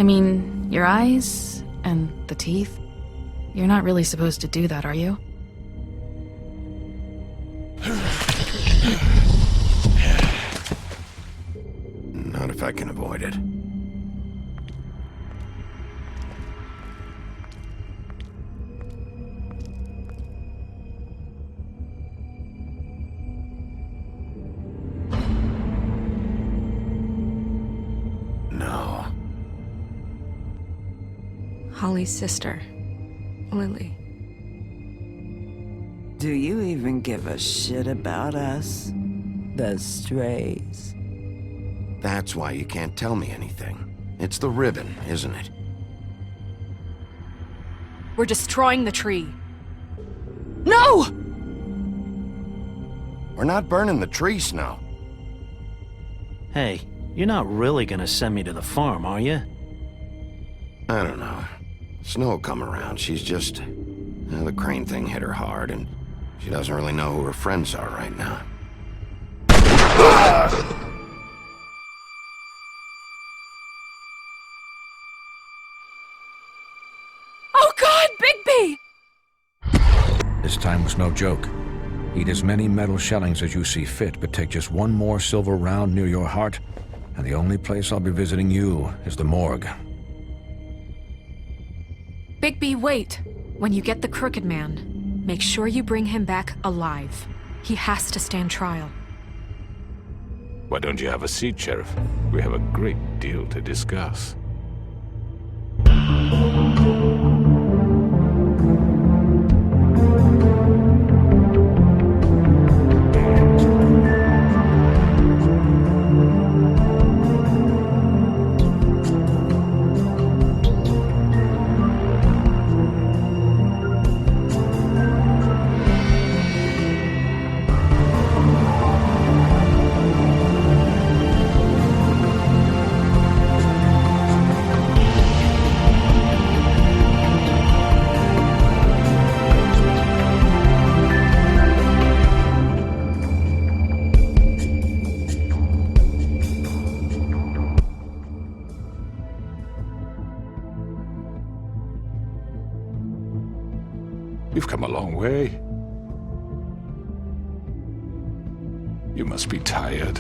mean, your eyes and the teeth. You're not really supposed to do that, are you? Not if I can avoid it. No. Holly's sister, Lily. Do you even give a shit about us? The strays. That's why you can't tell me anything. It's the ribbon, isn't it? We're destroying the tree. No! We're not burning the tree, Snow. Hey, you're not really gonna send me to the farm, are you? I don't know. Snow will come around. She's just... the crane thing hit her hard, and she doesn't really know who her friends are right now. Oh God, Bigby! This time was no joke. Eat as many metal shellings as you see fit, but take just one more silver round near your heart, and the only place I'll be visiting you is the morgue. Bigby, wait. When you get the Crooked Man, make sure you bring him back alive. He has to stand trial. Why don't you have a seat, Sheriff? We have a great deal to discuss. You've come a long way. You must be tired.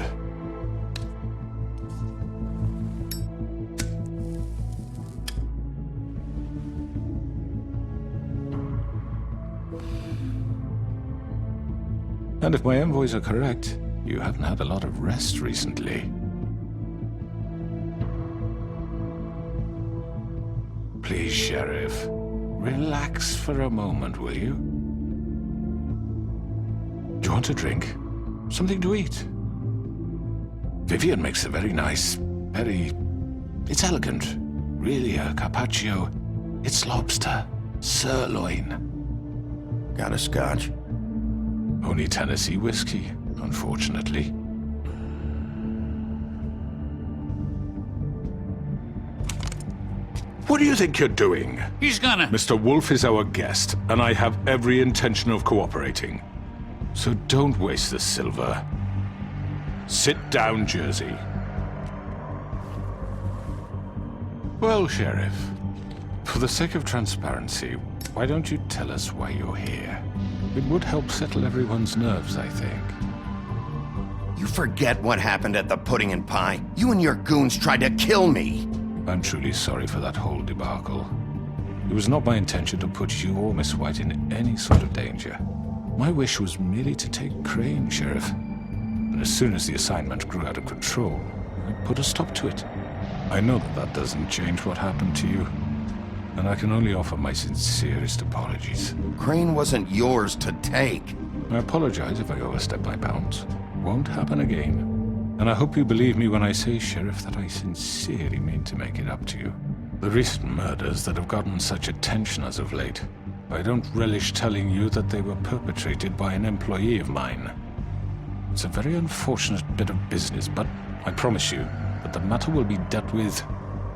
And if my envoys are correct, you haven't had a lot of rest recently. Please, Sheriff. Relax for a moment, will you? Do you want a drink? Something to eat? Vivian makes a very nice, it's elegant. Really a carpaccio. It's lobster. Sirloin. Got a scotch? Only Tennessee whiskey, unfortunately. What do you think you're doing? He's gonna... Mr. Wolf is our guest, and I have every intention of cooperating. So don't waste the silver. Sit down, Jersey. Well, Sheriff, for the sake of transparency, why don't you tell us why you're here? It would help settle everyone's nerves, I think. You forget what happened at the Pudding and Pie? You and your goons tried to kill me! I'm truly sorry for that whole debacle. It was not my intention to put you or Miss White in any sort of danger. My wish was merely to take Crane, Sheriff. And as soon as the assignment grew out of control, I put a stop to it. I know that that doesn't change what happened to you, and I can only offer my sincerest apologies. Crane wasn't yours to take. I apologize if I overstep my bounds. Won't happen again. And I hope you believe me when I say, Sheriff, that I sincerely mean to make it up to you. The recent murders that have gotten such attention as of late, I don't relish telling you that they were perpetrated by an employee of mine. It's a very unfortunate bit of business, but I promise you that the matter will be dealt with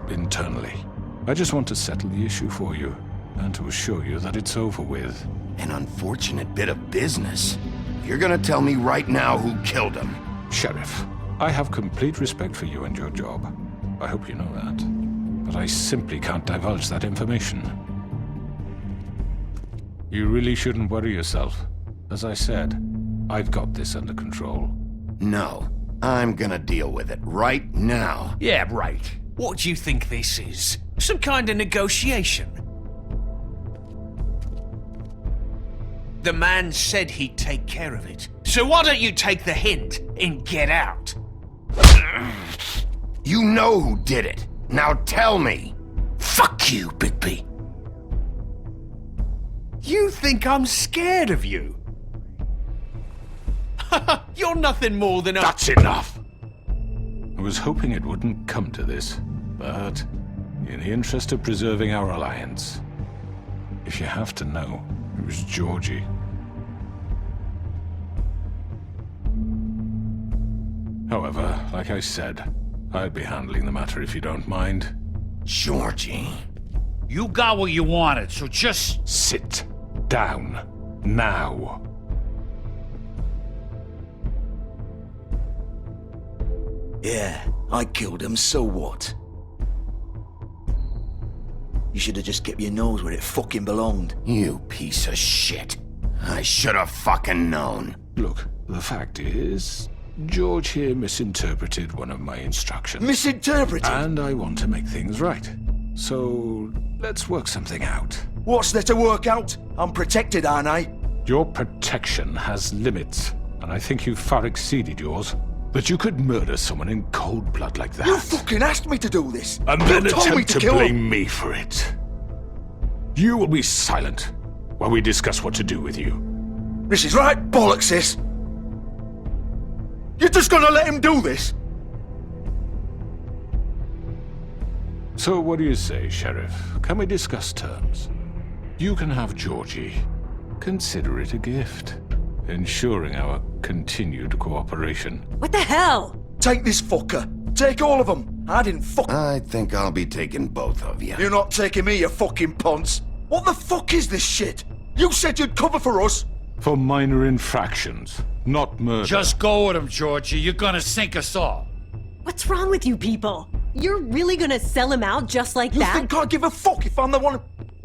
internally. I just want to settle the issue for you, and to assure you that it's over with. An unfortunate bit of business? You're gonna tell me right now who killed him? Sheriff, I have complete respect for you and your job. I hope you know that. but I simply can't divulge that information. You really shouldn't worry yourself. As I said, I've got this under control. No, I'm gonna deal with it right now. Yeah, right. What do you think this is? Some kind of negotiation? The man said he'd take care of it. So why don't you take the hint and get out? You know who did it. Now tell me. Fuck you, Bigby. You think I'm scared of you? You're nothing more than a— That's enough! I was hoping it wouldn't come to this, but in the interest of preserving our alliance, if you have to know, it was Georgie. However, like I said, I'd be handling the matter if you don't mind. Georgie. You got what you wanted, so just... Sit down. Now. Yeah, I killed him, so what? You should have just kept your nose where it fucking belonged. You piece of shit. I should have fucking known. Look, the fact is, George here misinterpreted one of my instructions. Misinterpreted? And I want to make things right. So, let's work something out. What's there to work out? I'm protected, aren't I? Your protection has limits, and I think you've far exceeded yours. That you could murder someone in cold blood like that. You fucking asked me to do this! And You then told me attempt to kill him. blame me for it. You will be silent while we discuss what to do with you. This is right bollocks, sis! You're just gonna let him do this? So what do you say, Sheriff? Can we discuss terms? You can have Georgie. Consider it a gift, ensuring our continued cooperation. What the hell? Take this fucker. Take all of them. I didn't fuck... I think I'll be taking both of you. You're not taking me, you fucking ponce. What the fuck is this shit? You said you'd cover for us. For minor infractions, not murder. Just go with him, Georgie. You're gonna sink us all. What's wrong with you people? You're really gonna sell him out just like You that? think I give a fuck if I'm the one...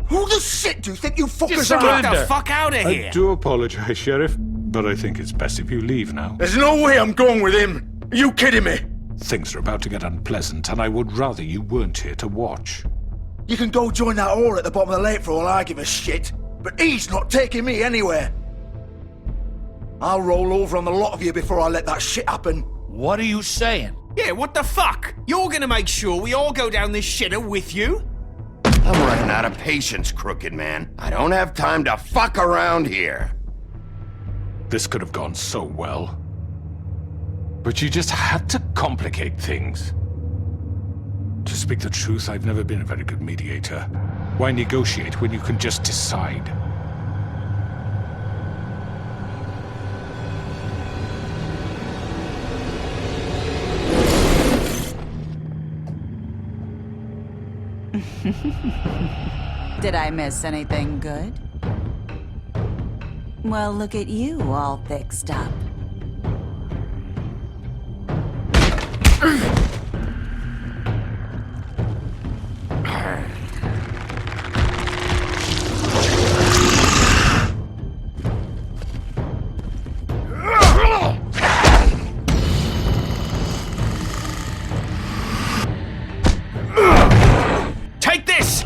Who the shit do you think you fuckers are? Get the fuck out of I here! do apologize, Sheriff, but I think it's best if you leave now. There's no way I'm going with him. Are you kidding me? Things are about to get unpleasant, and I would rather you weren't here to watch. You can go join that whore at the bottom of the lake for all I give a shit. But he's not taking me anywhere. I'll roll over on the lot of you before I let that shit happen. What are you saying? Yeah, what the fuck? You're gonna make sure we all go down this shitter with you? I'm running out of patience, Crooked Man. I don't have time to fuck around here. This could have gone so well. But you just had to complicate things. To speak the truth, I've never been a very good mediator. Why negotiate when you can just decide? Did I miss anything good? Well, look at you all fixed up. Take this!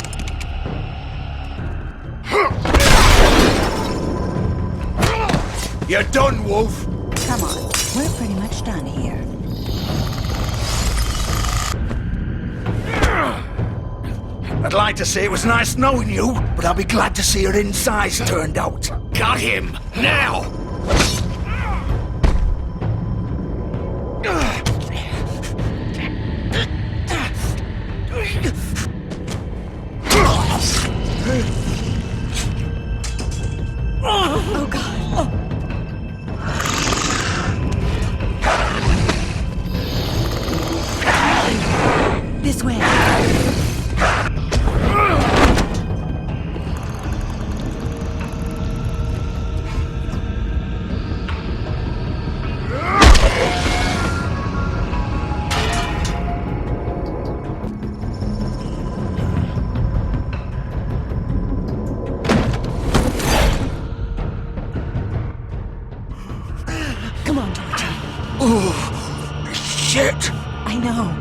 You're done, Wolf. Come on, we're pretty much done here. I'd like to say it was nice knowing you, but I'll be glad to see your insides turned out. Got him! Now! Oh, God. This way. Come on, Georgie. Oh, shit! I know.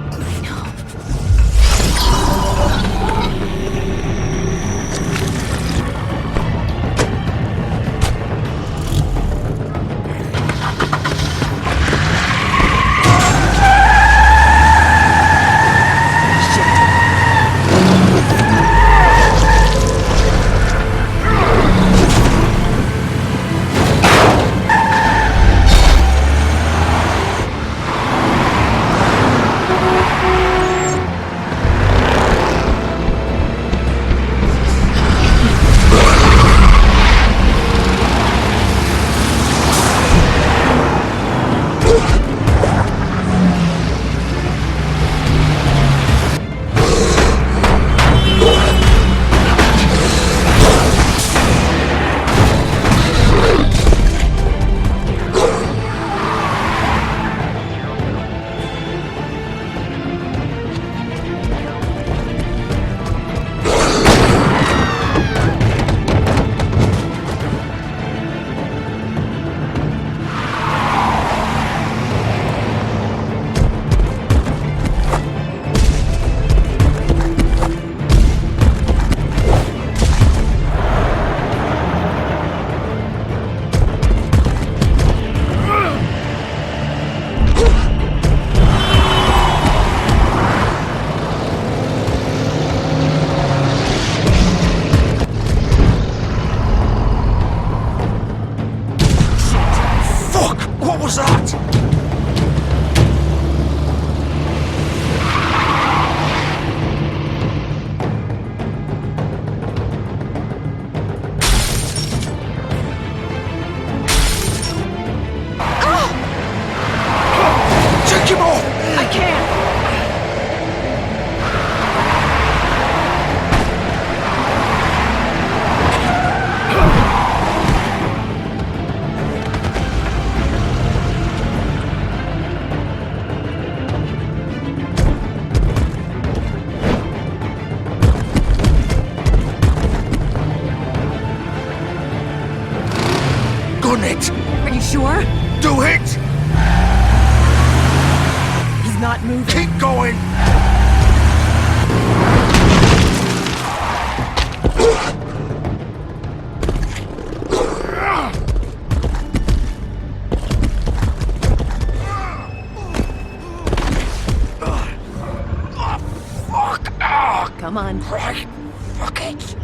Gun it! Are you sure? Do it! He's not moving. Keep going! Come on. Right. Fuck it.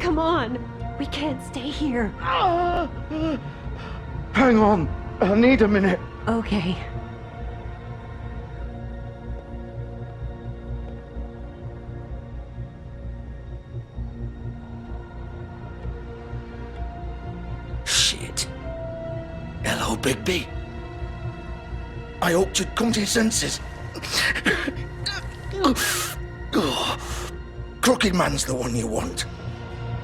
Come on. We can't stay here. Hang on. I need a minute. Okay. Shit. Hello, Bigby. I hoped you'd come to your senses. Crooked Man's the one you want.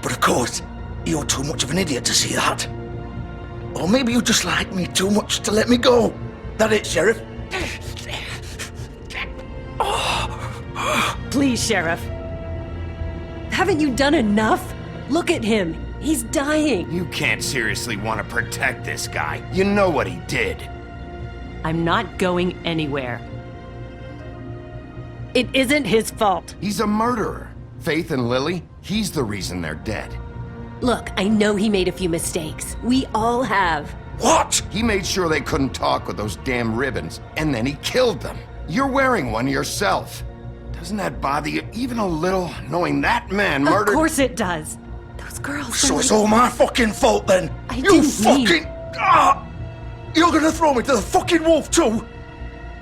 But of course, you're too much of an idiot to see that. Or maybe you just like me too much to let me go. That it, Sheriff? Please, Sheriff. Haven't you done enough? Look at him. He's dying. You can't seriously want to protect this guy. You know what he did. I'm not going anywhere. It isn't his fault. He's a murderer. Faith and Lily, he's the reason they're dead. Look, I know he made a few mistakes. We all have. What? He made sure they couldn't talk with those damn ribbons, and then he killed them. You're wearing one yourself. Doesn't that bother you even a little, knowing that man murdered— Of course it does. Those girls— So it's all my fucking fault then? I You didn't fucking— mean— You're gonna throw me to the fucking wolf too?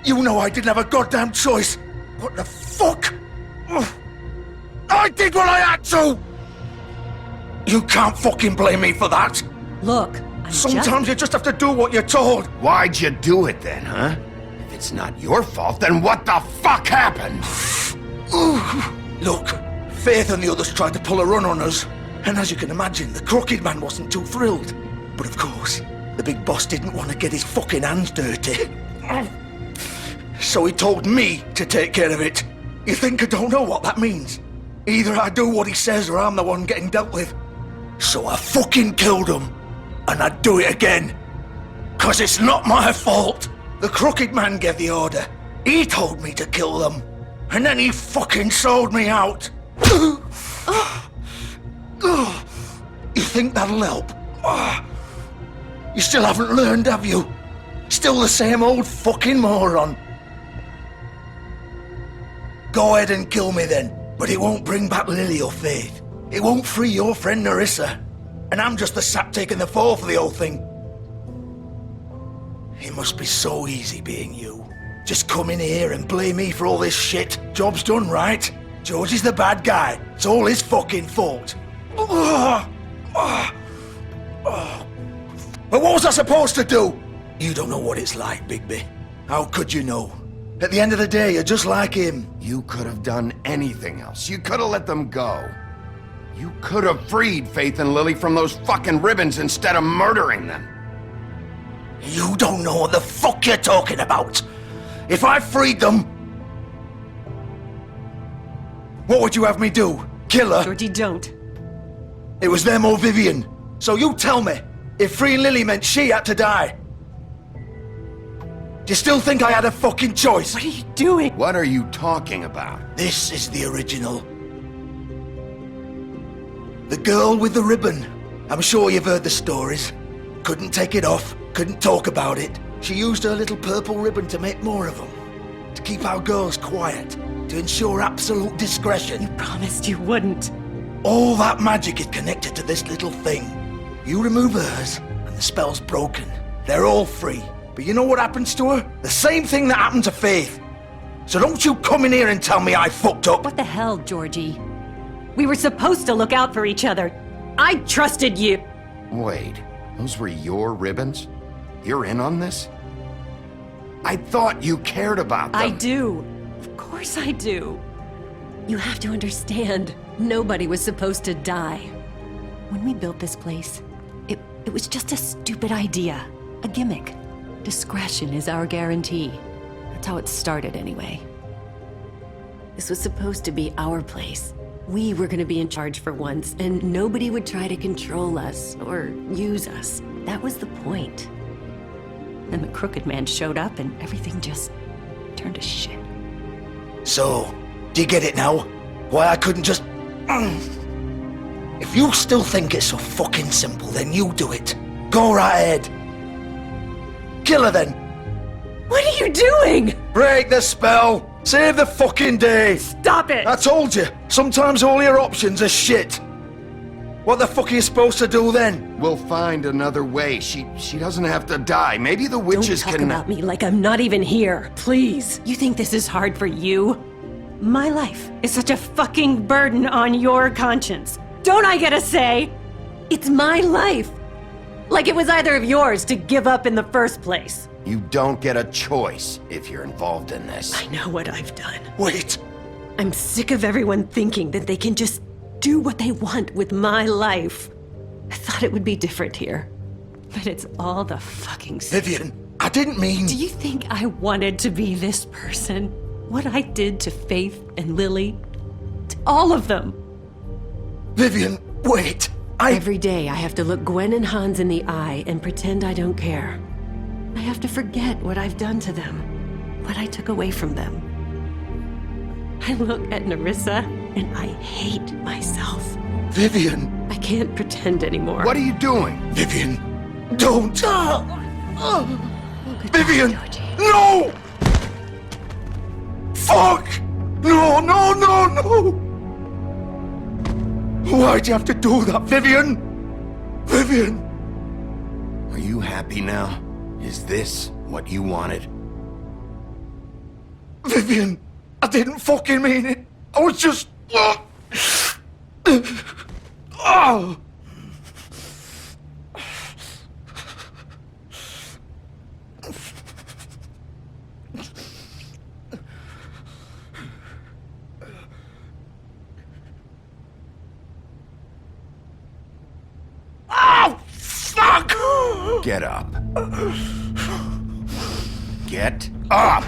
You know I didn't have a goddamn choice. What the fuck? I did what I had to! You can't fucking blame me for that! Look, Sometimes you just have to do what you're told! Why'd you do it then, huh? If it's not your fault, then what the fuck happened? Look, Faith and the others tried to pull a run on us. And as you can imagine, the Crooked Man wasn't too thrilled. But of course, the big boss didn't want to get his fucking hands dirty. So he told me to take care of it. You think I don't know what that means? Either I do what he says or I'm the one getting dealt with. So I fucking killed him. And I'd do it again. 'Cause it's not my fault. The Crooked Man gave the order. He told me to kill them. And then he fucking sold me out. You think that'll help? You still haven't learned, have you? Still the same old fucking moron. Go ahead and kill me then, but it won't bring back Lily or Faith. It won't free your friend Nerissa. And I'm just the sap taking the fall for the whole thing. It must be so easy being you. Just come in here and blame me for all this shit. Job's done, right? Georgie's the bad guy. It's all his fucking fault. But what was I supposed to do? You don't know what it's like, Bigby. How could you know? At the end of the day, you're just like him. You could have done anything else. You could have let them go. You could have freed Faith and Lily from those fucking ribbons instead of murdering them. You don't know what the fuck you're talking about. If I freed them, what would you have me do? Kill her? Georgie, don't. It was them or Vivian. So you tell me, if freeing Lily meant she had to die, do you still think I had a fucking choice? What are you doing? What are you talking about? This is the original. The girl with the ribbon. I'm sure you've heard the stories. Couldn't take it off, couldn't talk about it. She used her little purple ribbon to make more of them. To keep our girls quiet. To ensure absolute discretion. You promised you wouldn't. All that magic is connected to this little thing. You remove hers, and the spell's broken. They're all free. But you know what happens to her? The same thing that happened to Faith. So don't you come in here and tell me I fucked up. What the hell, Georgie? We were supposed to look out for each other. I trusted you. Wait, those were your ribbons? You're in on this? I thought you cared about them. I do. Of course I do. You have to understand, nobody was supposed to die. When we built this place, it was just a stupid idea. A gimmick. Discretion is our guarantee. That's how it started anyway. This was supposed to be our place. We were gonna be in charge for once, and nobody would try to control us or use us. That was the point. Then the Crooked Man showed up and everything just turned to shit. So, do you get it now? Why I couldn't just... If you still think it's so fucking simple, then you do it. Go right ahead. Kill her then. What are you doing? Break the spell. Save the fucking day. Stop it. I told you. Sometimes all your options are shit. What the fuck are you supposed to do then? We'll find another way. She doesn't have to die. Maybe the witches Don't talk about me like I'm not even here. Please. You think this is hard for you? My life is such a fucking burden on your conscience. Don't I get a say? It's my life. Like it was either of yours to give up in the first place. You don't get a choice if you're involved in this. I know what I've done. Wait. I'm sick of everyone thinking that they can just do what they want with my life. I thought it would be different here. But it's all the fucking same. Vivian, I didn't mean... Do you think I wanted to be this person? What I did to Faith and Lily? To all of them? Vivian, wait. Every day I have to look Gwen and Hans in the eye and pretend I don't care. I have to forget what I've done to them. What I took away from them. I look at Nerissa and I hate myself. Vivian. I can't pretend anymore. What are you doing? Vivian, don't. Vivian, Georgie. no! Fuck! No, no, no, no! Why'd you have to do that, Vivian? Vivian! Are you happy now? Is this what you wanted? Vivian, I didn't fucking mean it. I was just... Oh! Oh, fuck! Get up. Get up!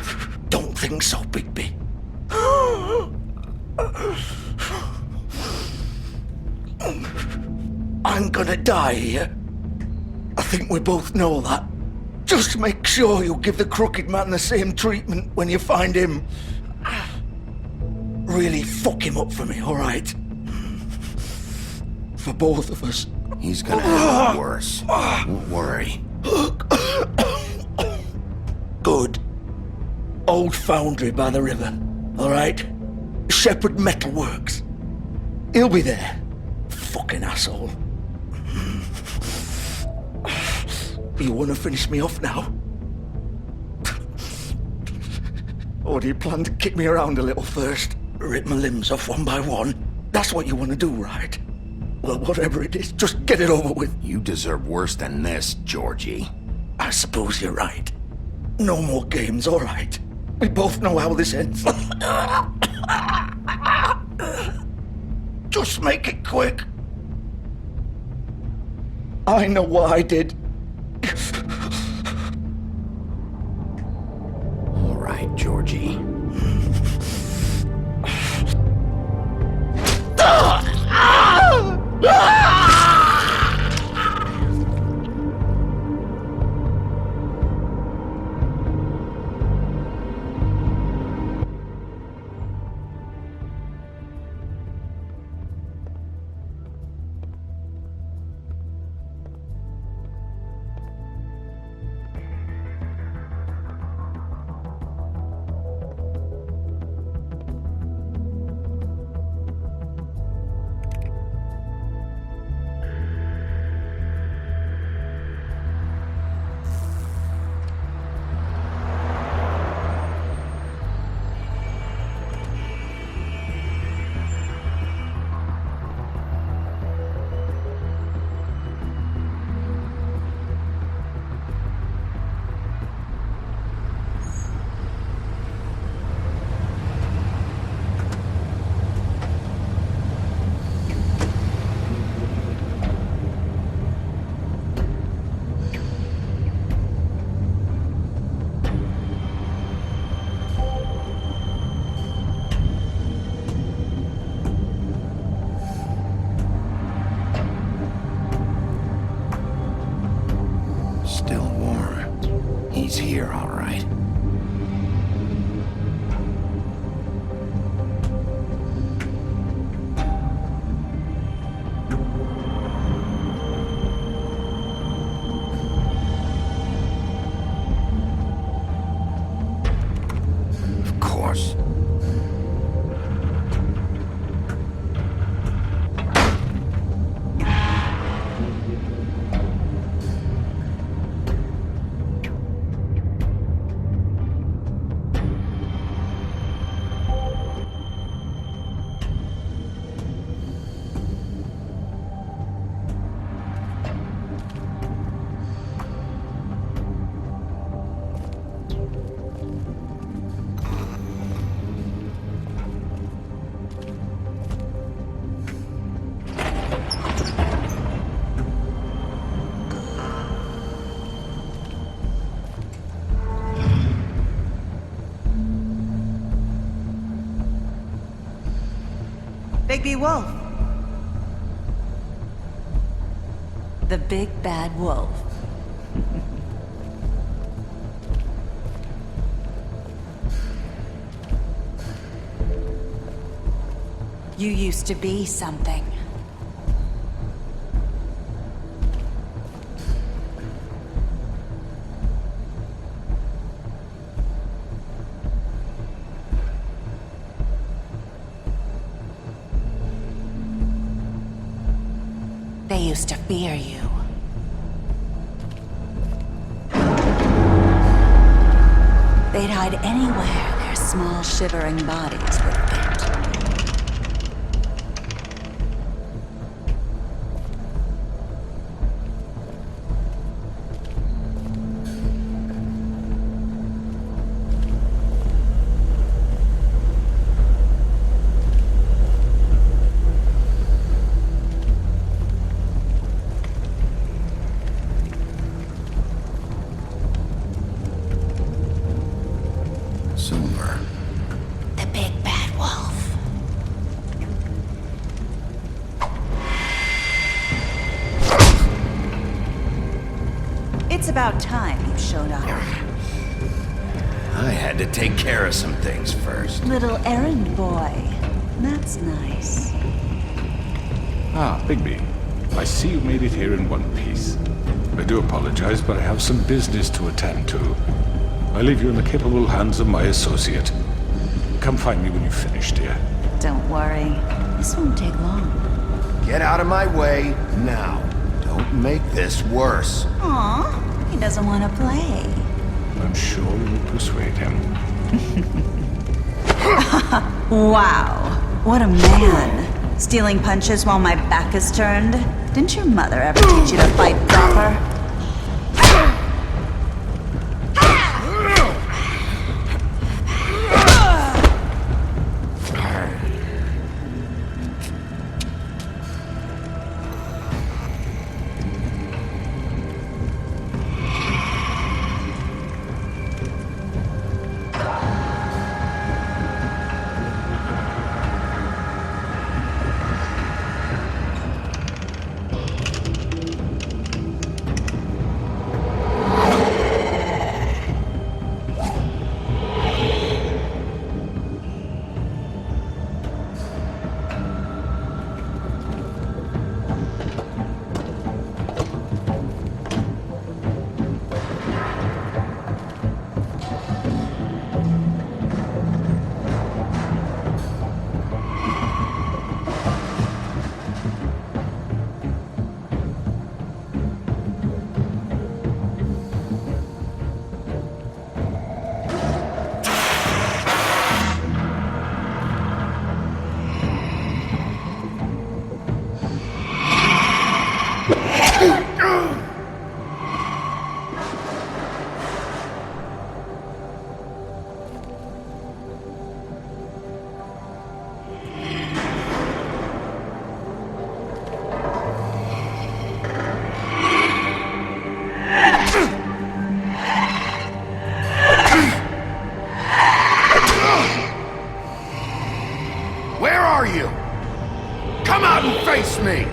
Don't think so, Bigby. I'm gonna die here. I think we both know that. Just make sure you give the Crooked Man the same treatment when you find him. Really fuck him up for me, alright? For both of us. He's gonna have it worse. Don't worry. Good. Old foundry by the river, alright? Shepherd Metalworks. He'll be there. Fucking asshole. You wanna finish me off now? Or do you plan to kick me around a little first? Rip my limbs off one by one? That's what you wanna do, right? Well, whatever it is, just get it over with. You deserve worse than this, Georgie. I suppose you're right. No more games, alright? We both know how this ends. Just make it quick. I know what I did. All right, Georgie. Still warm. He's here, all right. Of course. Bigby Wolf. The big bad wolf. You used to be something. They used to fear you. They'd hide anywhere there's small shivering bodies that fit. Silver. The big bad wolf. It's about time you showed up. I had to take care of some things first. Little errand boy. That's nice. Ah, Bigby. I see you made it here in one piece. I do apologize, but I have some business to attend to. I leave you in the capable hands of my associate. Come find me when you've finished, dear. Don't worry. This won't take long. Get out of my way now. Don't make this worse. Aw, he doesn't want to play. I'm sure you'll persuade him. Wow, what a man. Stealing punches while my back is turned? Didn't your mother ever teach you to fight proper? Where are you? Come out and face me!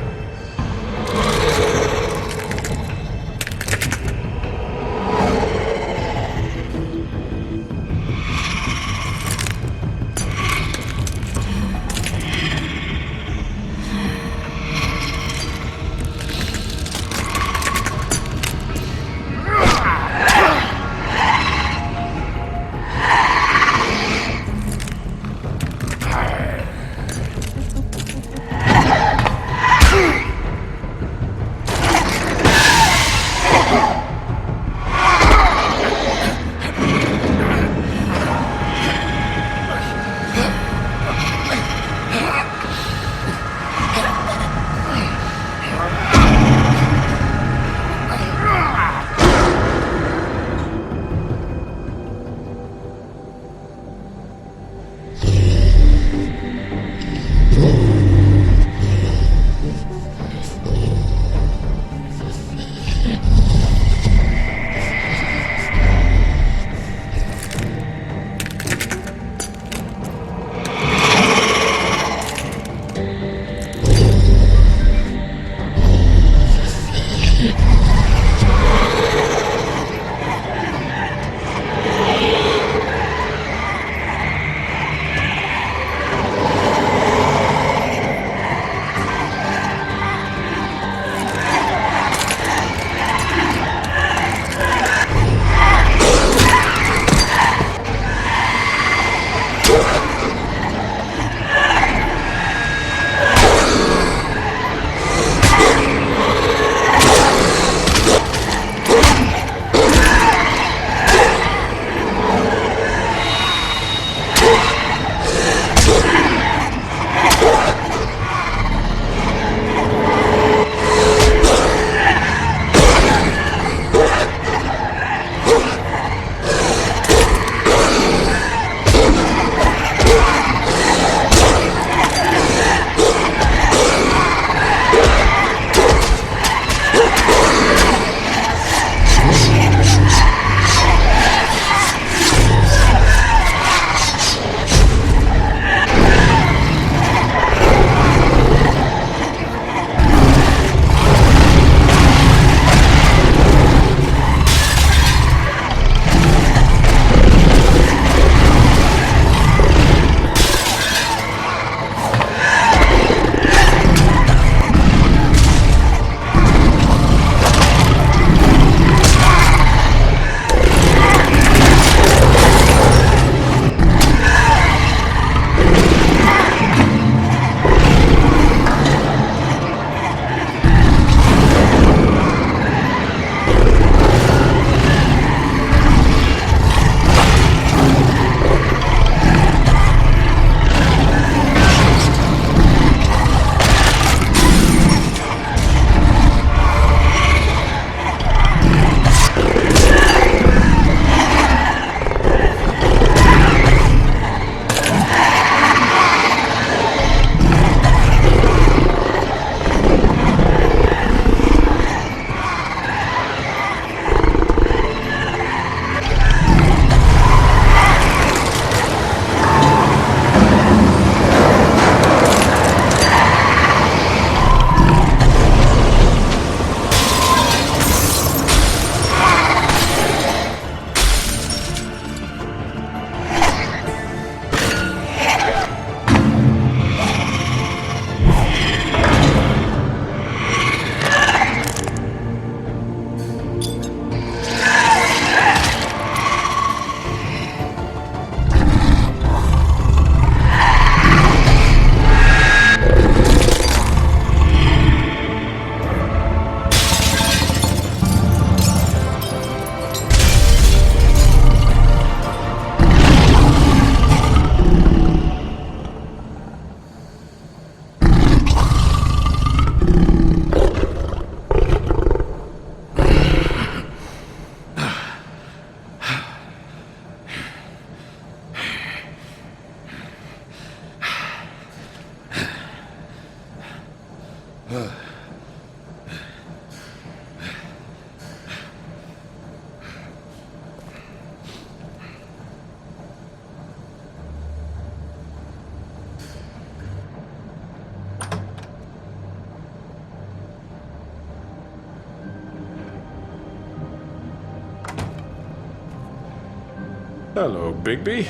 Hello, Bigby.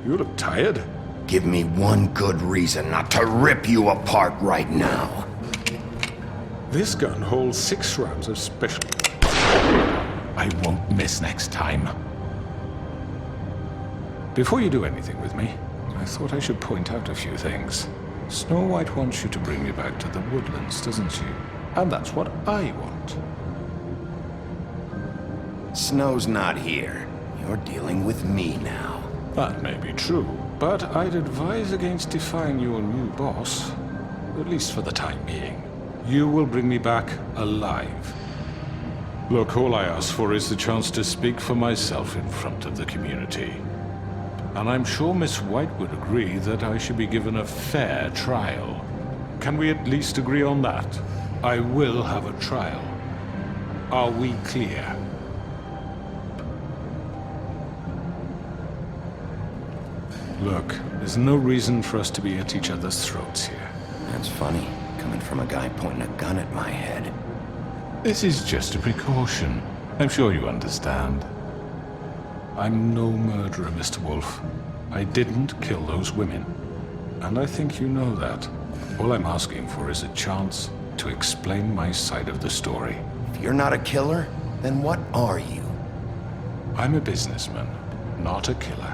You look tired. Give me one good reason not to rip you apart right now. This gun holds 6 rounds of special... I won't miss next time. Before you do anything with me, I thought I should point out a few things. Snow White wants you to bring me back to the woodlands, doesn't she? And that's what I want. Snow's not here. You're dealing with me now. That may be true, but I'd advise against defying your new boss, at least for the time being. You will bring me back alive. Look, all I ask for is the chance to speak for myself in front of the community. And I'm sure Miss White would agree that I should be given a fair trial. Can we at least agree on that? I will have a trial. Are we clear? Look, there's no reason for us to be at each other's throats here. That's funny, coming from a guy pointing a gun at my head. This is just a precaution. I'm sure you understand. I'm no murderer, Mr. Wolf. I didn't kill those women. And I think you know that. All I'm asking for is a chance to explain my side of the story. If you're not a killer, then what are you? I'm a businessman, not a killer.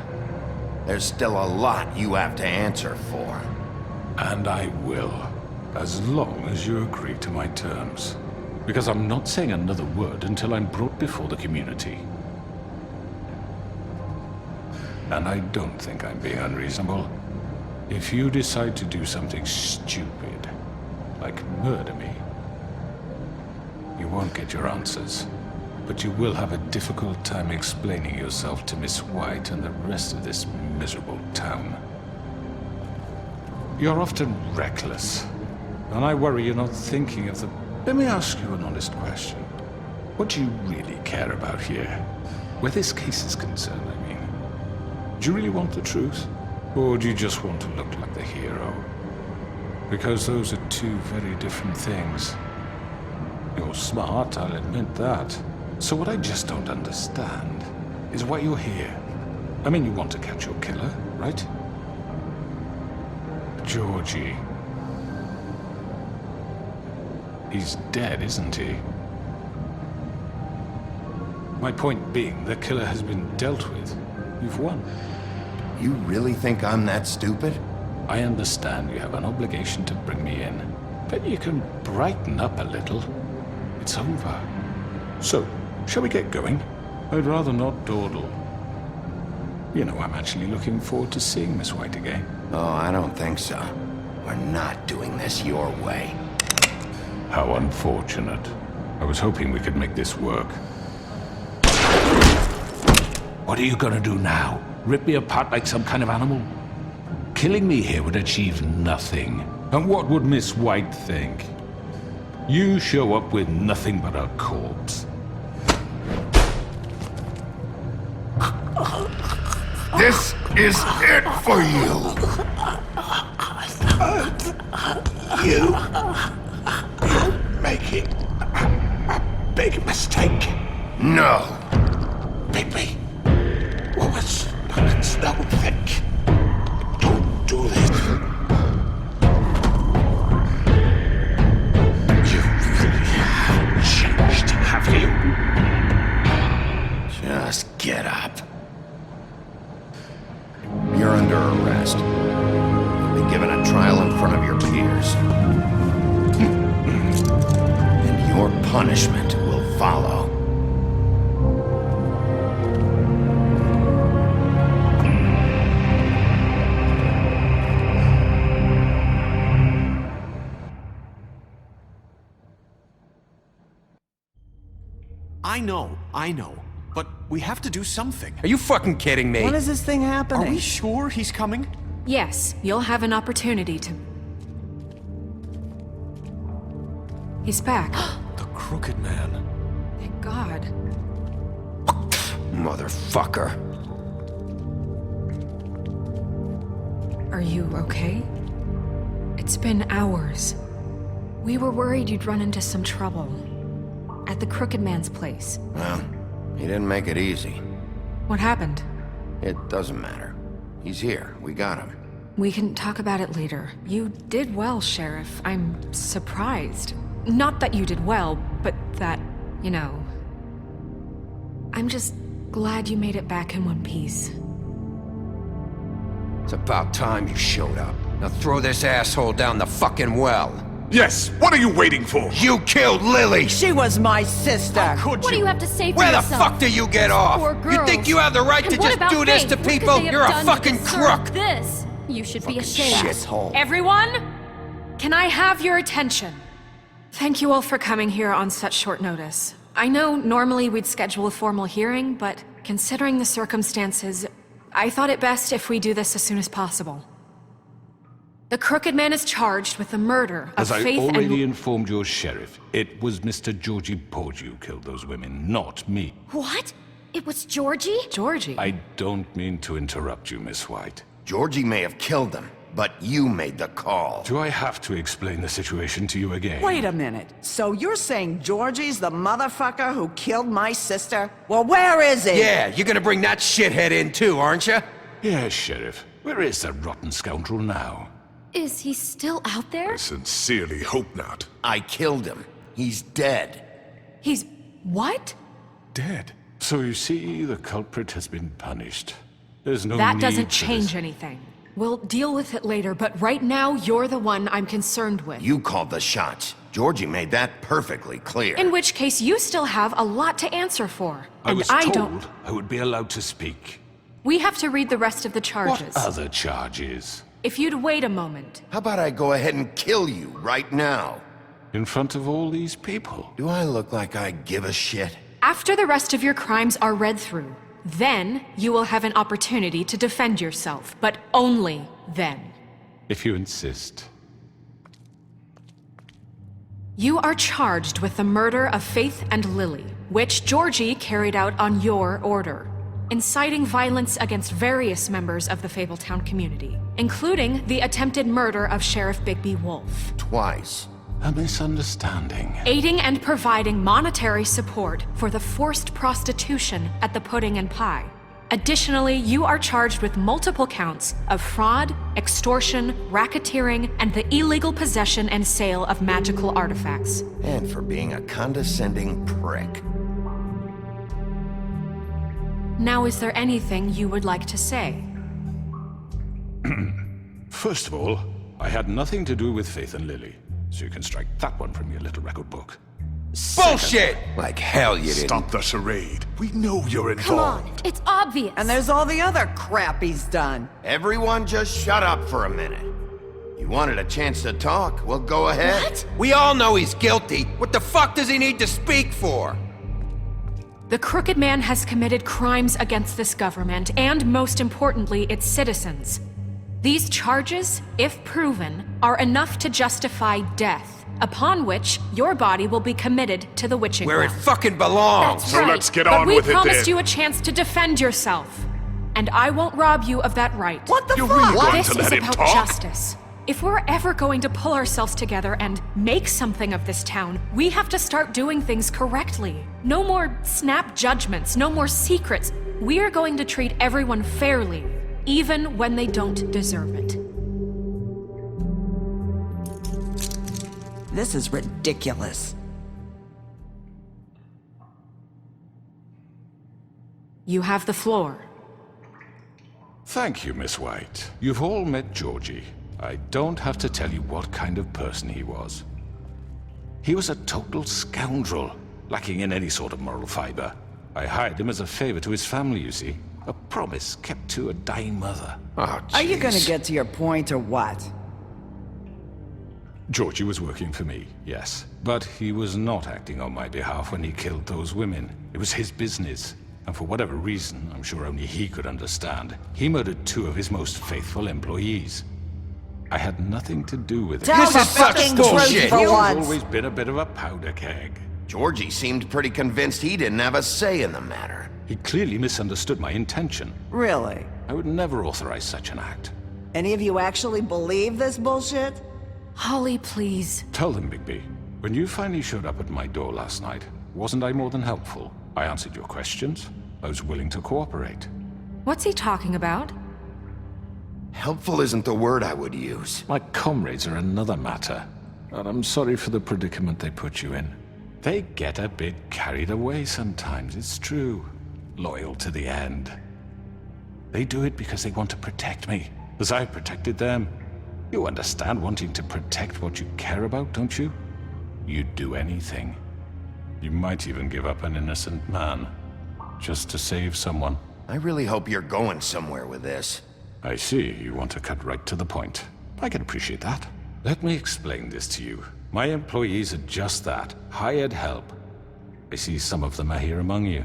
There's still a lot you have to answer for. And I will, as long as you agree to my terms. Because I'm not saying another word until I'm brought before the community. And I don't think I'm being unreasonable. If you decide to do something stupid, like murder me, you won't get your answers. But you will have a difficult time explaining yourself to Miss White and the rest of this miserable town. You're often reckless, and I worry you're not thinking of the... Let me ask you an honest question. What do you really care about here? Where this case is concerned, I mean. Do you really want the truth? Or do you just want to look like the hero? Because those are two very different things. You're smart, I'll admit that. So what I just don't understand is why you're here. I mean, you want to catch your killer, right? Georgie. He's dead, isn't he? My point being, the killer has been dealt with. You've won. You really think I'm that stupid? I understand you have an obligation to bring me in, but you can brighten up a little. It's over. So, shall we get going? I'd rather not dawdle. You know, I'm actually looking forward to seeing Miss White again. Oh, I don't think so. We're not doing this your way. How unfortunate. I was hoping we could make this work. What are you gonna do now? Rip me apart like some kind of animal? Killing me here would achieve nothing. And what would Miss White think? You show up with nothing but a corpse. This is it for you! You're making a big mistake. No! Bigby, what was fucking Snow think? Don't do this. You really have changed, have you? Just get up. You're under arrest. You'll be given a trial in front of your peers. And your punishment will follow. I know. But we have to do something. Are you fucking kidding me? When is this thing happening? Are we sure he's coming? Yes, you'll have an opportunity to... He's back. The Crooked Man. Thank God. Motherfucker. Are you okay? It's been hours. We were worried you'd run into some trouble. At the Crooked Man's place. Well, he didn't make it easy. What happened? It doesn't matter. He's here. We got him. We can talk about it later. You did well, Sheriff. I'm surprised. Not that you did well, but that, you know... I'm just glad you made it back in one piece. It's about time you showed up. Now throw this asshole down the fucking well. Yes, what are you waiting for? You killed Lily! She was my sister! What do you have to say for Where yourself? the fuck do you get off? Poor You girls. think you have the right And to what just about do this Faith? to What could people? they have You're a done to fucking deserve crook! This. You should be ashamed. Shithole. Everyone, can I have your attention? Thank you all for coming here on such short notice. I know normally we'd schedule a formal hearing, but considering the circumstances, I thought it best if we do this as soon as possible. The Crooked Man is charged with the murder of As I Faith already and... informed your sheriff, it was Mr. Georgie Porgy who killed those women, not me. What? It was Georgie? Georgie? I don't mean to interrupt you, Miss White. Georgie may have killed them, but you made the call. Do I have to explain the situation to you again? Wait a minute. So you're saying Georgie's the motherfucker who killed my sister? Well, where is he? Yeah, you're gonna bring that shithead in too, aren't you? Yes, Sheriff. Where is that rotten scoundrel now? Is he still out there? I sincerely hope not. I killed him. He's dead. He's... what? Dead. So you see, the culprit has been punished. There's no That need doesn't for change this. anything. We'll deal with it later, but right now, you're the one I'm concerned with. You called the shots. Georgie made that perfectly clear. In which case, you still have a lot to answer for. I was and told I would be allowed to speak. We have to read the rest of the charges. What other charges? If you'd wait a moment. How about I go ahead and kill you right now? In front of all these people? Do I look like I give a shit? After the rest of your crimes are read through, then you will have an opportunity to defend yourself, but only then. If you insist. You are charged with the murder of Faith and Lily, which Georgie carried out on your order, inciting violence against various members of the Fabletown community, including the attempted murder of Sheriff Bigby Wolf. Twice. A misunderstanding. Aiding and providing monetary support for the forced prostitution at the Pudding and Pie. Additionally, you are charged with multiple counts of fraud, extortion, racketeering, and the illegal possession and sale of magical artifacts. And for being a condescending prick. Now, is there anything you would like to say? First of all, I had nothing to do with Faith and Lily, so you can strike that one from your little record book. Bullshit! Like hell you didn't. Stop the charade. We know you're Come involved. on, it's obvious. And there's all the other crap he's done. Everyone just shut up for a minute. You wanted a chance to talk? Well, go ahead. What? We all know he's guilty. What the fuck does he need to speak for? The Crooked Man has committed crimes against this government, and most importantly, its citizens. These charges, if proven, are enough to justify death, upon which your body will be committed to the witching Where it well. fucking belongs. That's So right. let's get But on we with it promised then. you a chance to defend yourself, and I won't rob you of that right. What the You're fuck? really going This to is let him about talk? justice. If we're ever going to pull ourselves together and make something of this town, we have to start doing things correctly. No more snap judgments, no more secrets. We are going to treat everyone fairly, even when they don't deserve it. This is ridiculous. You have the floor. Thank you, Miss White. You've all met Georgie. I don't have to tell you what kind of person he was. He was a total scoundrel, lacking in any sort of moral fiber. I hired him as a favor to his family, you see. A promise kept to a dying mother. Oh, Are you gonna jeez. get to your point or what? Georgie was working for me, yes. But he was not acting on my behalf when he killed those women. It was his business. And for whatever reason, I'm sure only he could understand, he murdered 2 of his most faithful employees. I had nothing to do with it. Tell This the is such fucking bullshit. truth for You've once. always been a bit of a powder keg. Georgie seemed pretty convinced he didn't have a say in the matter. He clearly misunderstood my intention. Really? I would never authorize such an act. Any of you actually believe this bullshit? Holly, please. Tell them, Bigby. When you finally showed up at my door last night, wasn't I more than helpful? I answered your questions. I was willing to cooperate. What's he talking about? Helpful isn't the word I would use. My comrades are another matter. And I'm sorry for the predicament they put you in. They get a bit carried away sometimes, it's true. Loyal to the end. They do it because they want to protect me, as I protected them. You understand wanting to protect what you care about, don't you? You'd do anything. You might even give up an innocent man, just to save someone. I really hope you're going somewhere with this. I see, you want to cut right to the point. I can appreciate that. Let me explain this to you. My employees are just that, hired help. I see some of them are here among you.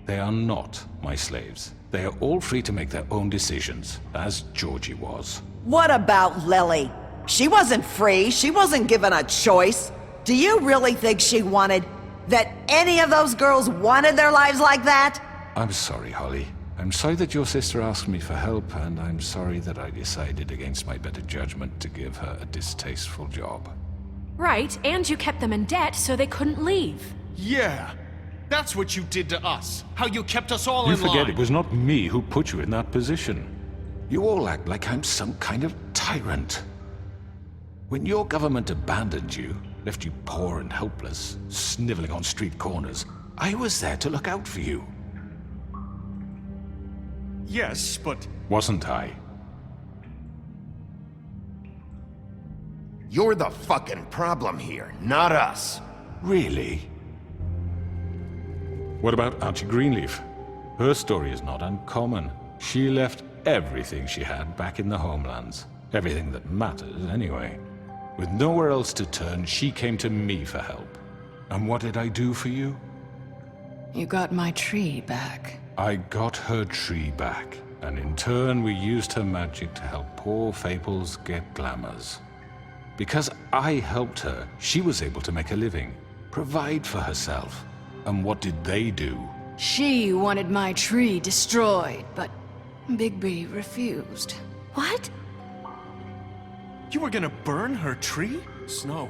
They are not my slaves. They are all free to make their own decisions, as Georgie was. What about Lily? She wasn't free. She wasn't given a choice. Do you really think she wanted... that any of those girls wanted their lives like that? I'm sorry, Holly. I'm sorry that your sister asked me for help, and I'm sorry that I decided against my better judgment to give her a distasteful job. Right, and you kept them in debt so they couldn't leave. Yeah, that's what you did to us. How you kept us all You in line. forget it was not me who put you in that position. You all act like I'm some kind of tyrant. When your government abandoned you, left you poor and helpless, sniveling on street corners, I was there to look out for you. Yes, but... Wasn't I? You're the fucking problem here, not us. Really? What about Archie Greenleaf? Her story is not uncommon. She left everything she had back in the homelands. Everything that matters, anyway. With nowhere else to turn, she came to me for help. And what did I do for you? You got my tree back. I got her tree back, and in turn we used her magic to help poor Fables get glamours. Because I helped her, she was able to make a living, provide for herself. And what did they do? She wanted my tree destroyed, but Bigby refused. What? You were gonna burn her tree? Snow,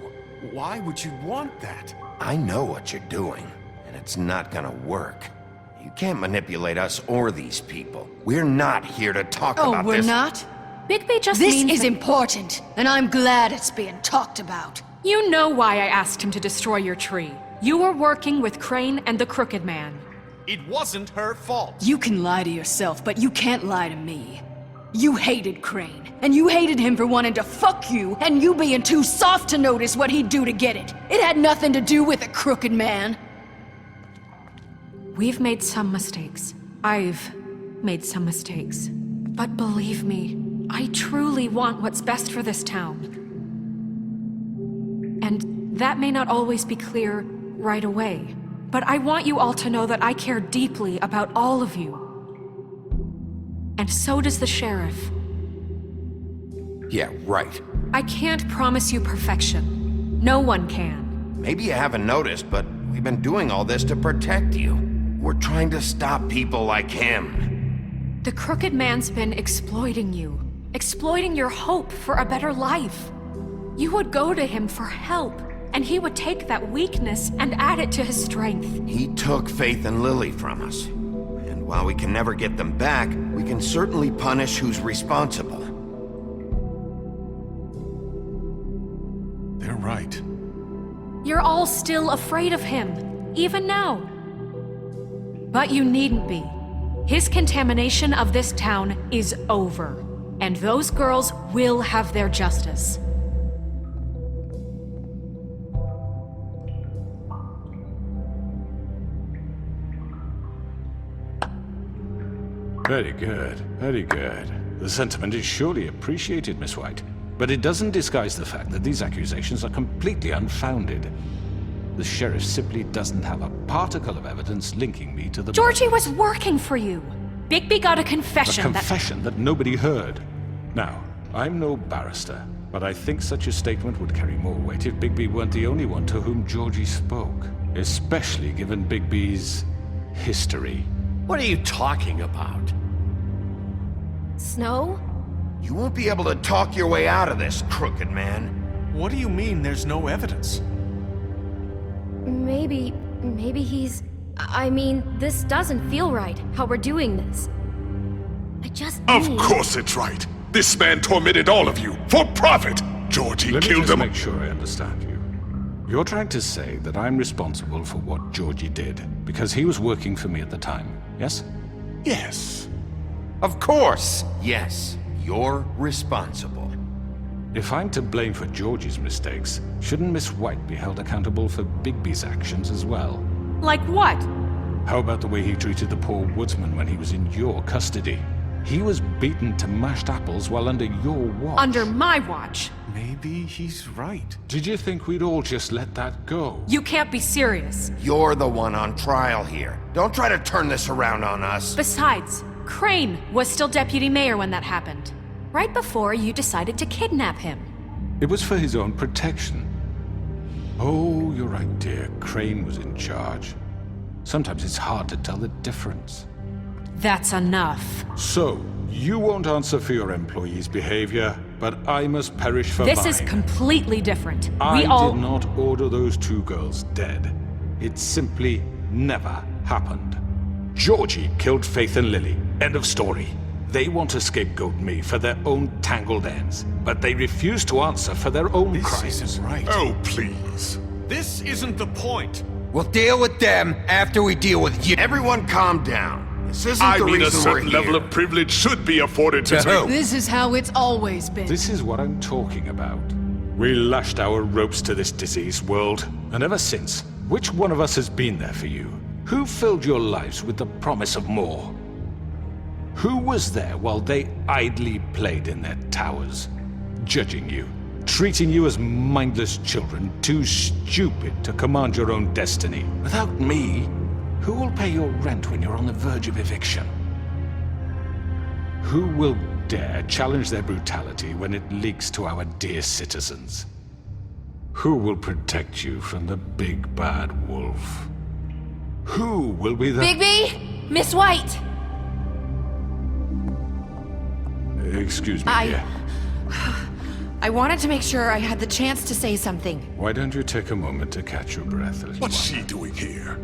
why would you want that? I know what you're doing, and it's not gonna work. You can't manipulate us or these people. We're not here to talk about this. Oh, we're not? Bigby just This means is that- important, and I'm glad it's being talked about. You know why I asked him to destroy your tree. You were working with Crane and the Crooked Man. It wasn't her fault. You can lie to yourself, but you can't lie to me. You hated Crane, and you hated him for wanting to fuck you, and you being too soft to notice what he'd do to get it. It had nothing to do with the Crooked Man. We've made some mistakes. I've made some mistakes. But believe me, I truly want what's best for this town. And that may not always be clear right away. But I want you all to know that I care deeply about all of you. And so does the sheriff. Yeah, right. I can't promise you perfection. No one can. Maybe you haven't noticed, but we've been doing all this to protect you. We're trying to stop people like him. The Crooked Man's been exploiting you. Exploiting your hope for a better life. You would go to him for help, and he would take that weakness and add it to his strength. He took Faith and Lily from us. And while we can never get them back, we can certainly punish who's responsible. They're right. You're all still afraid of him, even now. But you needn't be. His contamination of this town is over, and those girls will have their justice. Very good, very good. The sentiment is surely appreciated, Miss White. But it doesn't disguise the fact that these accusations are completely unfounded. The sheriff simply doesn't have a particle of evidence linking me to the... Georgie was working for you. Bigby got a confession A confession that nobody heard. Now, I'm no barrister, but I think such a statement would carry more weight if Bigby weren't the only one to whom Georgie spoke. Especially given Bigby's history. What are you talking about? Snow? You won't be able to talk your way out of this, crooked man. What do you mean there's no evidence? Maybe he's... I mean, this doesn't feel right, how we're doing this. I just Of need... course it's right. This man tormented all of you for profit. Georgie killed them. Let me just make sure I understand you. You're trying to say that I'm responsible for what Georgie did because he was working for me at the time, yes? Yes. Of course, yes. You're responsible. If I'm to blame for Georgie's mistakes, shouldn't Miss White be held accountable for Bigby's actions as well? Like what? How about the way he treated the poor woodsman when he was in your custody? He was beaten to mashed apples while under your watch. Under my watch? Maybe he's right. Did you think we'd all just let that go? You can't be serious. You're the one on trial here. Don't try to turn this around on us. Besides, Crane was still deputy mayor when that happened. Right before you decided to kidnap him. It was for his own protection. Oh, you're right, dear. Crane was in charge. Sometimes it's hard to tell the difference. That's enough. So, you won't answer for your employees' behavior, but I must perish for mine. This is completely different. I did not order those two girls dead. It simply never happened. Georgie killed Faith and Lily. End of story. They want to scapegoat me for their own tangled ends, but they refuse to answer for their own crimes. This isn't right. Oh, please. This isn't the point. We'll deal with them after we deal with you. Everyone calm down. This isn't I the mean, a reason we're certain here. level of privilege should be afforded to who? This is how it's always been. This is what I'm talking about. We lashed our ropes to this diseased world, and ever since, which one of us has been there for you? Who filled your lives with the promise of more? Who was there while they idly played in their towers, judging you, treating you as mindless children, too stupid to command your own destiny? Without me, who will pay your rent when you're on the verge of eviction? Who will dare challenge their brutality when it leaks to our dear citizens? Who will protect you from the big bad wolf? Who will be the... Bigby! Miss White! Excuse me, dear. I wanted to make sure I had the chance to say something. Why don't you take a moment to catch your breath a little What's while? she doing here?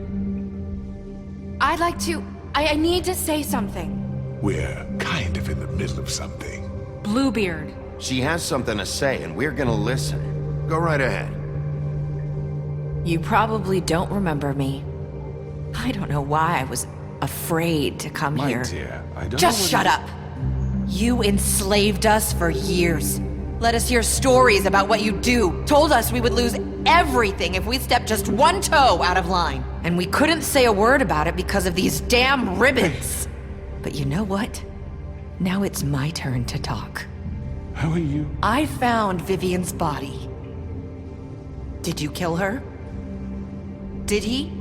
I'd like to... I need to say something. We're kind of in the middle of something. Bluebeard. She has something to say, and we're gonna listen. Go right ahead. You probably don't remember me. I don't know why I was afraid to come My here. dear, I don't Just know shut up! You enslaved us for years. Let us hear stories about what you do. Told us we would lose everything if we stepped just one toe out of line. And we couldn't say a word about it because of these damn ribbons. But you know what? Now it's my turn to talk. How are you? I found Vivian's body. Did you kill her? Did he?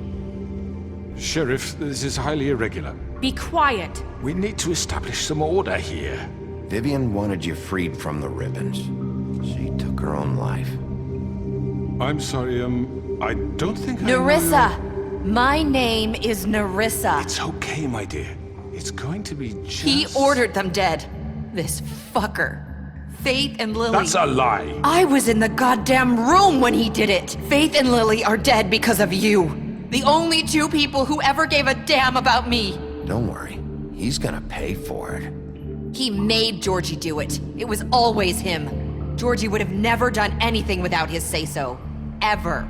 Sheriff, this is highly irregular. Be quiet. We need to establish some order here. Vivian wanted you freed from the ribbons. She took her own life. I'm sorry, I don't think Nerissa! My name is Nerissa. It's okay, my dear. It's going to be just... He ordered them dead. This fucker. Faith and Lily. That's a lie. I was in the goddamn room when he did it. Faith and Lily are dead because of you. The only two people who ever gave a damn about me. Don't worry. He's gonna pay for it. He made Georgie do it. It was always him. Georgie would have never done anything without his say-so. Ever.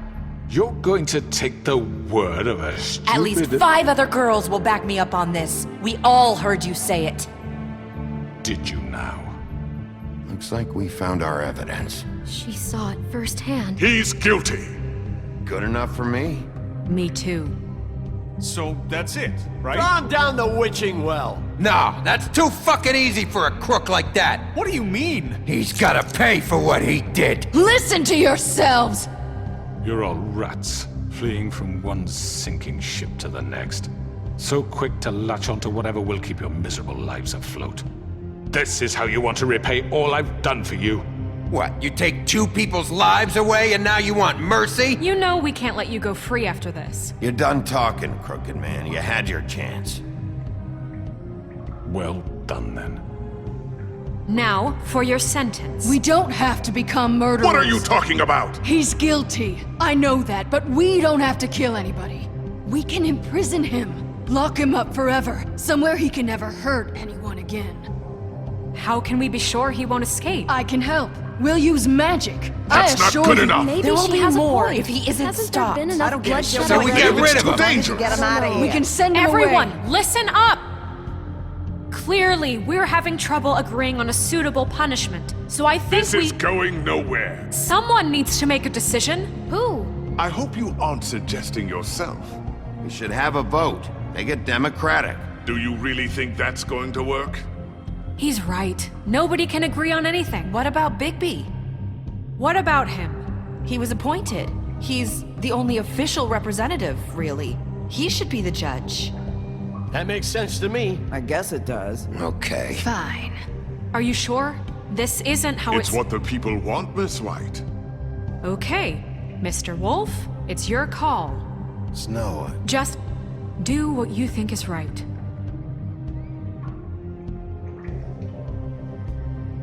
You're going to take the word of a stupid... At least 5 other girls will back me up on this. We all heard you say it. Did you now? Looks like we found our evidence. She saw it firsthand. He's guilty. Good enough for me. Me too. So that's it, right? Calm down the witching well. No, that's too fucking easy for a crook like that. What do you mean? He's gotta pay for what he did. Listen to yourselves! You're all rats, fleeing from one sinking ship to the next. So quick to latch onto whatever will keep your miserable lives afloat. This is how you want to repay all I've done for you? What, you take 2 people's lives away and now you want mercy? You know we can't let you go free after this. You're done talking, Crooked Man. You had your chance. Well done, then. Now, for your sentence. We don't have to become murderers. What are you talking about? He's guilty. I know that, but we don't have to kill anybody. We can imprison him. Lock him up forever. Somewhere he can never hurt anyone again. How can we be sure he won't escape? I can help. We'll use magic. That's not good enough. Maybe There will she be has more a point. if he isn't Hasn't stopped. there been enough I don't get it. bloodshed So we already? get rid of him. Dangerous. Get him out of here. We can send him Everyone, away. listen up! Clearly, we're having trouble agreeing on a suitable punishment. So I think This is going nowhere. Someone needs to make a decision. Who? I hope you aren't suggesting yourself. We should have a vote. Make it democratic. Do you really think that's going to work? He's right. Nobody can agree on anything. What about Bigby? What about him? He was appointed. He's the only official representative, really. He should be the judge. That makes sense to me. I guess it does. Okay. Fine. Are you sure? This isn't how It's what the people want, Miss White. Okay, Mr. Wolf, it's your call. Snow. Just do what you think is right.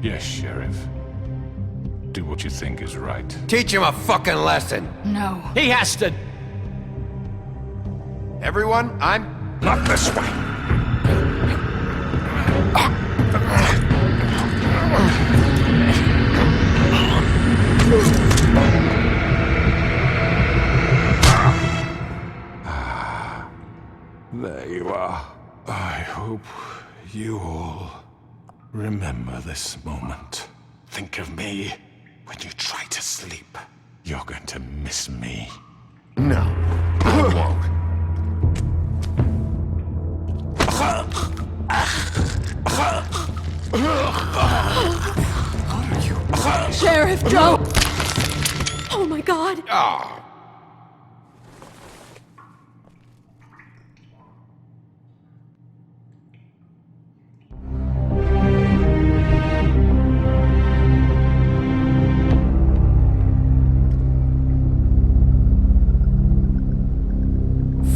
Yes, Sheriff. Do what you think is right. Teach him a fucking lesson. No. He has to... Everyone, I'm... Not this way. There you are. I hope you all remember this moment. Think of me when you try to sleep. You're going to miss me. No, I won't. Sheriff, don't! Oh my god! Ah.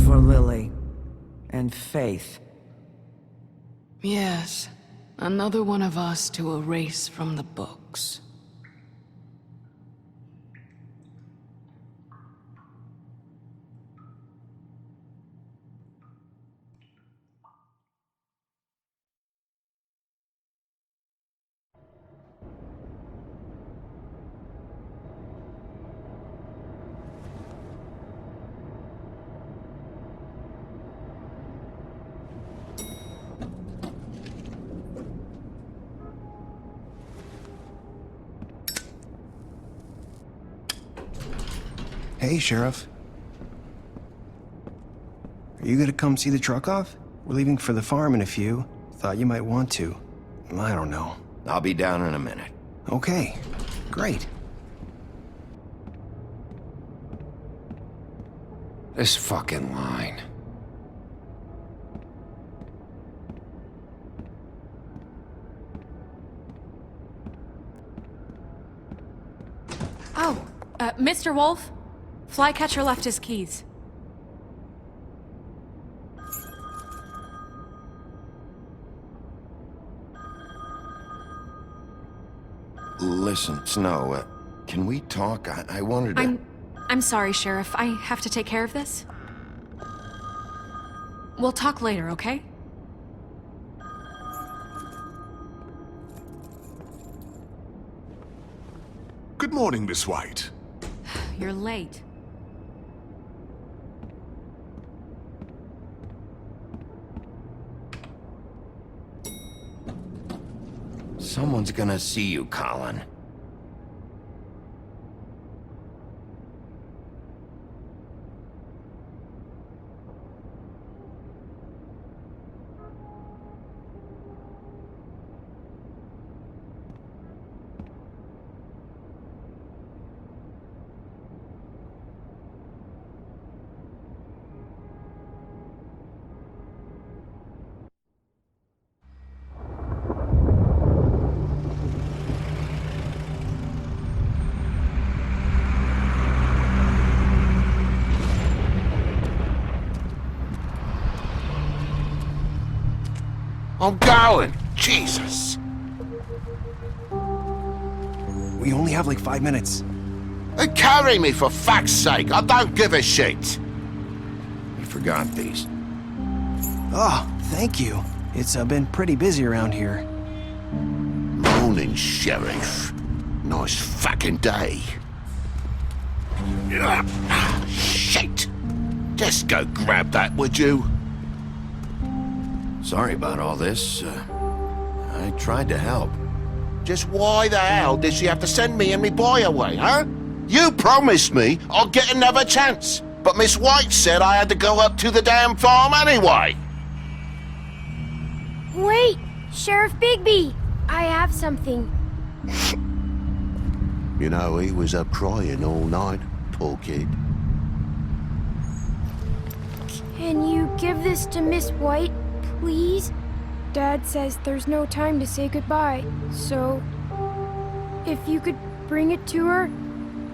For Lily. And Faith. Yes, another one of us to erase from the books. Hey, Sheriff. Are you gonna come see the truck off? We're leaving for the farm in a few. Thought you might want to. I don't know. I'll be down in a minute. Okay, great. This fucking line. Oh, Mr. Wolf? Flycatcher left his keys. Listen, Snow, can we talk? I wanted to... I'm sorry, Sheriff. I have to take care of this. We'll talk later, okay? Good morning, Miss White. You're late. Someone's gonna see you, Colin. I'm going. Jesus. We only have like 5 minutes. Carry me for fuck's sake. I don't give a shit. You forgot these. Oh, thank you. It's been pretty busy around here. Morning, Sheriff. Nice fucking day. Shit. Just go grab that, would you? Sorry about all this. I tried to help. Just why the hell did she have to send me and me boy away, huh? You promised me I'd get another chance, but Miss White said I had to go up to the damn farm anyway. Wait! Sheriff Bigby! I have something. You know, he was up crying all night, poor kid. Can you give this to Miss White, please? Dad says there's no time to say goodbye, so if you could bring it to her,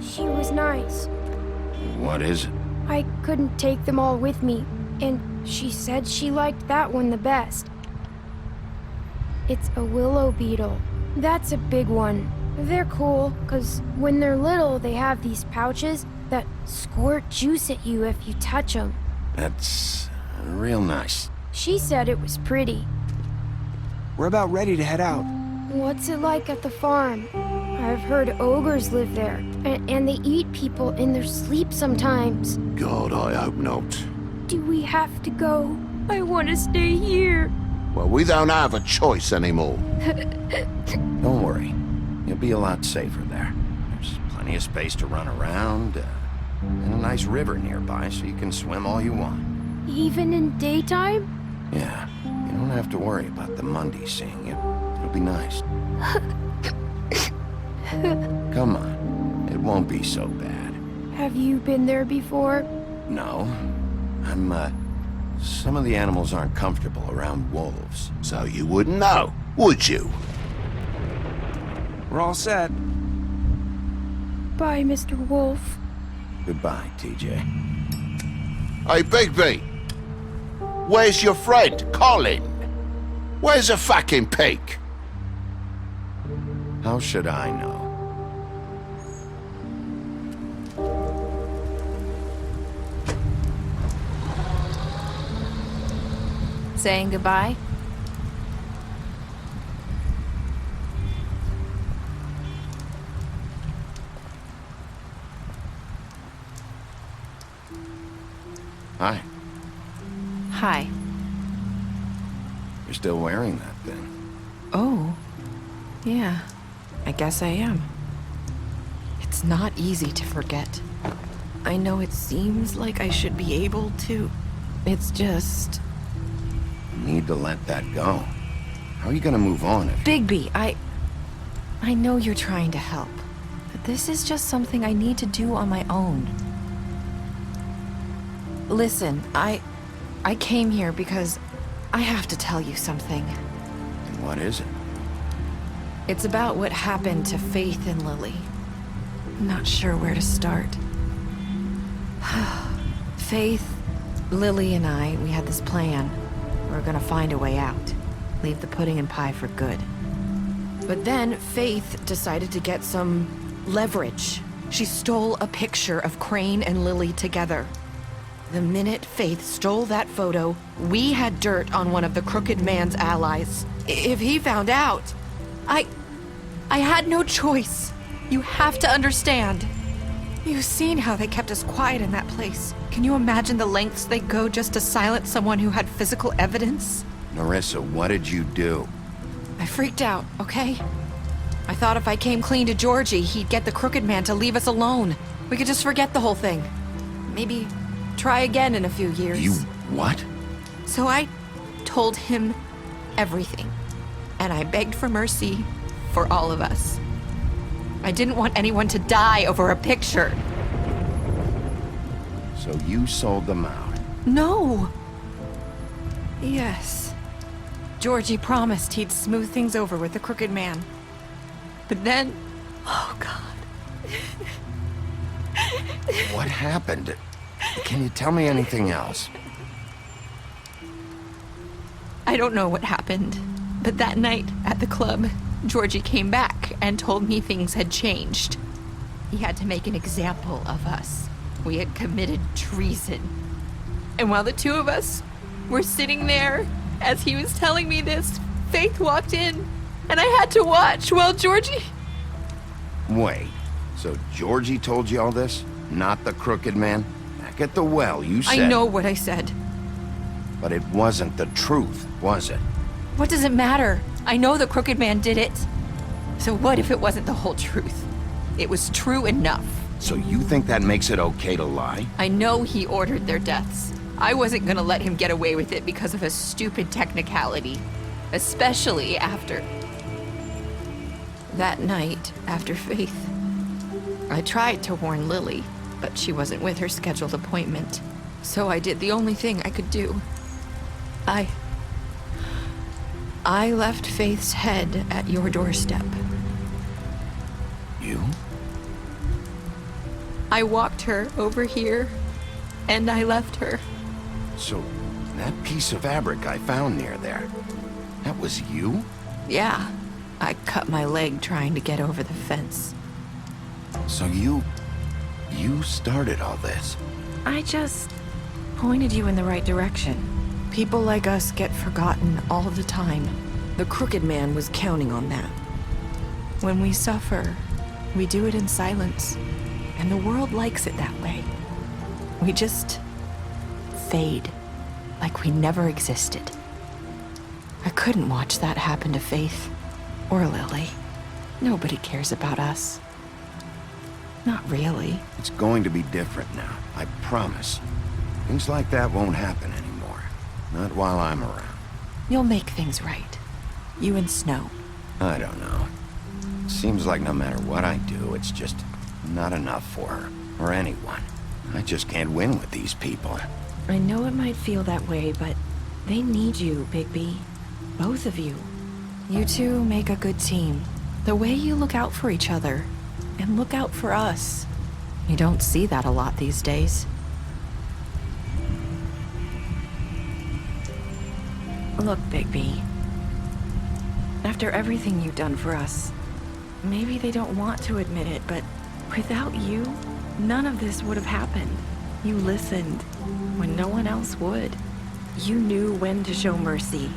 she was nice. What is it? I couldn't take them all with me, and she said she liked that one the best. It's a willow beetle. That's a big one. They're cool, 'cause when they're little, they have these pouches that squirt juice at you if you touch them. That's real nice. She said it was pretty. We're about ready to head out. What's it like at the farm? I've heard ogres live there, and they eat people in their sleep sometimes. God, I hope not. Do we have to go? I want to stay here. Well, we don't have a choice anymore. Don't worry. You'll be a lot safer there. There's plenty of space to run around, and a nice river nearby so you can swim all you want. Even in daytime? Yeah, you don't have to worry about the Monday seeing you. It'll be nice. Come on, it won't be so bad. Have you been there before? No, some of the animals aren't comfortable around wolves, so you wouldn't know, would you? We're all set. Bye, Mr. Wolf. Goodbye, TJ. Hey, Bigby! Where's your friend, Colin? Where's the fucking pig? How should I know? Saying goodbye? Hi. Hi. You're still wearing that thing. Oh. Yeah. I guess I am. It's not easy to forget. I know it seems like I should be able to. It's just... You need to let that go. How are you gonna move on if... Bigby, I know you're trying to help, but this is just something I need to do on my own. Listen, I came here because I have to tell you something. And what is it? It's about what happened to Faith and Lily. I'm not sure where to start. Faith, Lily, and I, we had this plan. We were gonna find a way out. Leave the pudding and pie for good. But then Faith decided to get some leverage. She stole a picture of Crane and Lily together. The minute Faith stole that photo, we had dirt on one of the Crooked Man's allies. If he found out, I had no choice. You have to understand. You've seen how they kept us quiet in that place. Can you imagine the lengths they go just to silence someone who had physical evidence? Nerissa, what did you do? I freaked out, okay? I thought if I came clean to Georgie, he'd get the Crooked Man to leave us alone. We could just forget the whole thing. Maybe try again in a few years. You what? So I told him everything. And I begged for mercy for all of us. I didn't want anyone to die over a picture. So you sold them out? No. Yes. Georgie promised he'd smooth things over with the Crooked Man. But then... Oh, God. What happened? Can you tell me anything else? I don't know what happened, but that night at the club, Georgie came back and told me things had changed. He had to make an example of us. We had committed treason. And while the two of us were sitting there, as he was telling me this, Faith walked in, and I had to watch while Georgie... Wait, so Georgie told you all this? Not the Crooked Man? Back at the well, you said... I know what I said. But it wasn't the truth, was it? What does it matter? I know the Crooked Man did it. So what if it wasn't the whole truth? It was true enough. So you think that makes it okay to lie? I know he ordered their deaths. I wasn't gonna let him get away with it because of a stupid technicality. Especially after... that night, after Faith. I tried to warn Lily, but she wasn't with her scheduled appointment. So I did the only thing I could do. I left Faith's head at your doorstep. You? I walked her over here, and I left her. So, that piece of fabric I found near there, that was you? Yeah, I cut my leg trying to get over the fence. So you started all this? I just pointed you in the right direction. People like us get forgotten all the time. The Crooked Man was counting on that. When we suffer, we do it in silence, and the world likes it that way. We just fade, like we never existed. I couldn't watch that happen to Faith, or Lily. Nobody cares about us. Not really. It's going to be different now, I promise. Things like that won't happen anymore. Not while I'm around. You'll make things right. You and Snow. I don't know. Seems like no matter what I do, it's just not enough for her, or anyone. I just can't win with these people. I know it might feel that way, but they need you, Bigby. Both of you. You two make a good team. The way you look out for each other, and look out for us. You don't see that a lot these days. Look, Bigby. After everything you've done for us, maybe they don't want to admit it, but without you, none of this would have happened. You listened when no one else would. You knew when to show mercy,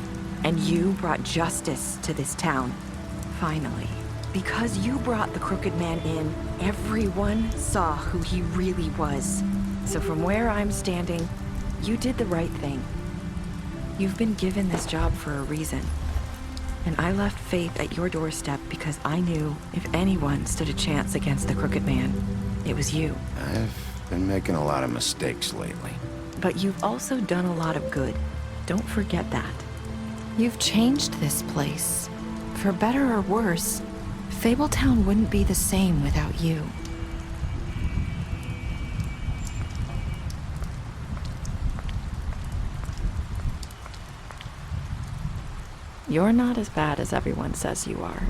and you brought justice to this town. Finally. Because you brought the Crooked Man in, everyone saw who he really was. So from where I'm standing, you did the right thing. You've been given this job for a reason. And I left Faith at your doorstep because I knew if anyone stood a chance against the Crooked Man, it was you. I've been making a lot of mistakes lately. But you've also done a lot of good. Don't forget that. You've changed this place. For better or worse, Fabletown wouldn't be the same without you. You're not as bad as everyone says you are.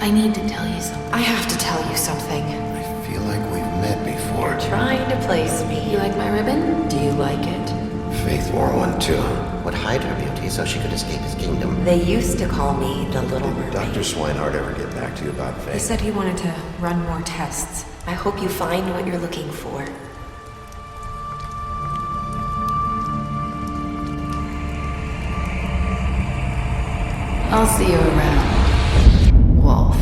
I need to tell you something. I have to tell you something. I feel like we've met before. You're trying to place me. You like my ribbon? Do you like it? Faith wore one too. Would hide her beauty so she could escape his kingdom. They used to call me the Little Mermaid. Dr. Swinehart ever get back to you about Faith? He said he wanted to run more tests. I hope you find what you're looking for. I'll see you around, Wolf.